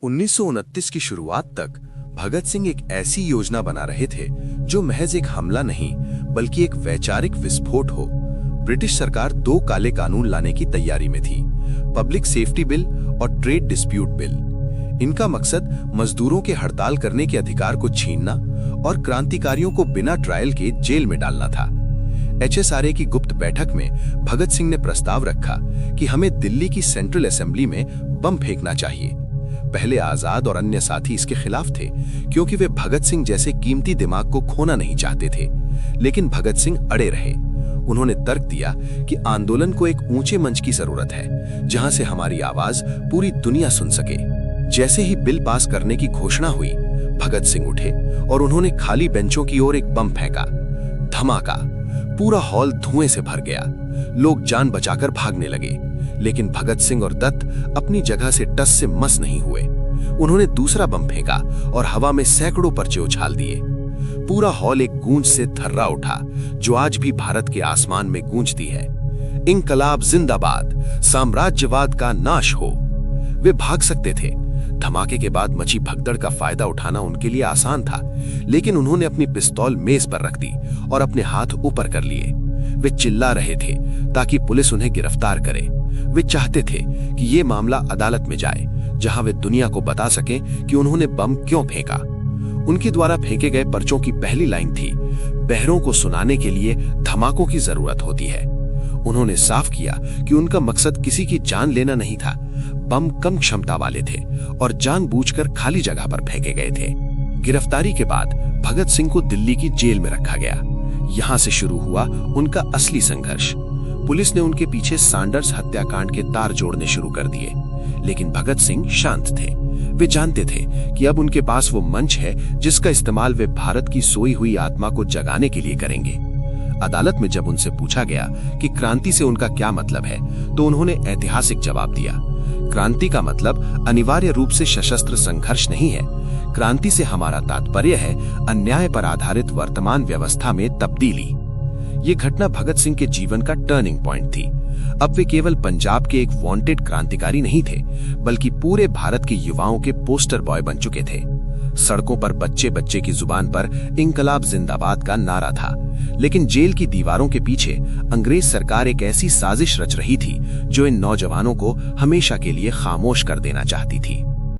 1929 की शुरुआत तक भगत सिंह एक ऐसी योजना बना रहे थे जो महज एक हमला नहीं बल्कि एक वैचारिक विस्फोट हो। ब्रिटिश सरकार दो काले कानून लाने की तैयारी में थी, पब्लिक सेफ्टी बिल और ट्रेड डिस्प्यूट बिल। इनका मकसद मजदूरों के हड़ताल करने के अधिकार को छीनना और क्रांतिकारियों को बिना ट्रायल के जेल में डालना था। HSRA की गुप्त बैठक में भगत सिंह ने प्रस्ताव रखा कि हमें दिल्ली की सेंट्रल असेंबली में बम फेंकना चाहिए। पहले आजाद और अन्य साथी इसके खिलाफ थे क्योंकि वे भगत सिंह जैसे कीमती दिमाग को खोना नहीं चाहते थे, लेकिन भगत सिंह अड़े रहे। उन्होंने तर्क दिया कि आंदोलन को एक ऊंचे मंच की जरूरत है जहां से हमारी आवाज पूरी दुनिया सुन सके। जैसे ही बिल पास करने की घोषणा हुई, भगत सिंह उठे और उन्होंने खाली बेंचों की ओर एक बम फेंका। धमाका, पूरा हॉल धुएं से भर गया। लोग जान बचाकर भागने लगे, लेकिन भगत सिंह और दत्त अपनी जगह से टस से मस नहीं हुए। उन्होंने दूसरा बम फेंका और हवा में सैकड़ों पर्चे उछाल दिए। पूरा हॉल एक गूंज से थर्रा उठा जो आज भी भारत के आसमान में गूंजती है। इंकलाब जिंदाबाद, साम्राज्यवाद का नाश हो। वे भाग सकते थे। धमाके के बाद मची भगदड़ का फायदा उठाना उनके लिए आसान था, लेकिन उन्होंने अपनी पिस्तौल मेज पर रख दी और अपने हाथ ऊपर कर लिए। वे चिल्ला रहे थे ताकि पुलिस उन्हें गिरफ्तार करे। वे चाहते थे कि ये मामला अदालत में जाए, जहां वे दुनिया को बता सकें कि उन्होंने बम क्यों फेंका। उनके द्वारा फेंके गए पर्चों की पहली लाइन थी, बहरों को सुनाने के लिए धमाकों की जरूरत होती है। उन्होंने साफ किया कि उनका मकसद किसी की जान लेना नहीं था। बम कम क्षमता वाले थे और जानबूझकर खाली जगह पर फेंके गए थे। गिरफ्तारी के बाद भगत सिंह को दिल्ली की जेल में रखा गया। यहां से शुरू हुआ उनका असली संघर्ष। पुलिस ने उनके पीछे सैंडर्स हत्याकांड के तार जोड़ने शुरू कर दिए, लेकिन भगत सिंह शांत थे। वे जानते थे कि अब उनके पास वो मंच है जिसका इस्तेमाल वे भारत की सोई हुई आत्मा को जगाने के लिए करेंगे। अदालत में जब उनसे पूछा गया कि क्रांति से उनका क्या मतलब है, तो उन्होंने ऐतिहासिक जवाब दिया। क्रांति का मतलब अनिवार्य रूप से सशस्त्र संघर्ष नहीं है। क्रांति से हमारा तात्पर्य है अन्याय पर आधारित वर्तमान व्यवस्था में तब्दीली। ये घटना भगत सिंह के जीवन का टर्निंग पॉइंट थी। अब वे केवल पंजाब के एक वांटेड क्रांतिकारी नहीं थे, बल्कि पूरे भारत के युवाओं के पोस्टर बॉय बन चुके थे। सड़कों पर बच्चे बच्चे की जुबान पर इंकलाब जिंदाबाद का नारा था, लेकिन जेल की दीवारों के पीछे अंग्रेज सरकार एक ऐसी साजिश रच रही थी जो इन नौजवानों को हमेशा के लिए खामोश कर देना चाहती थी।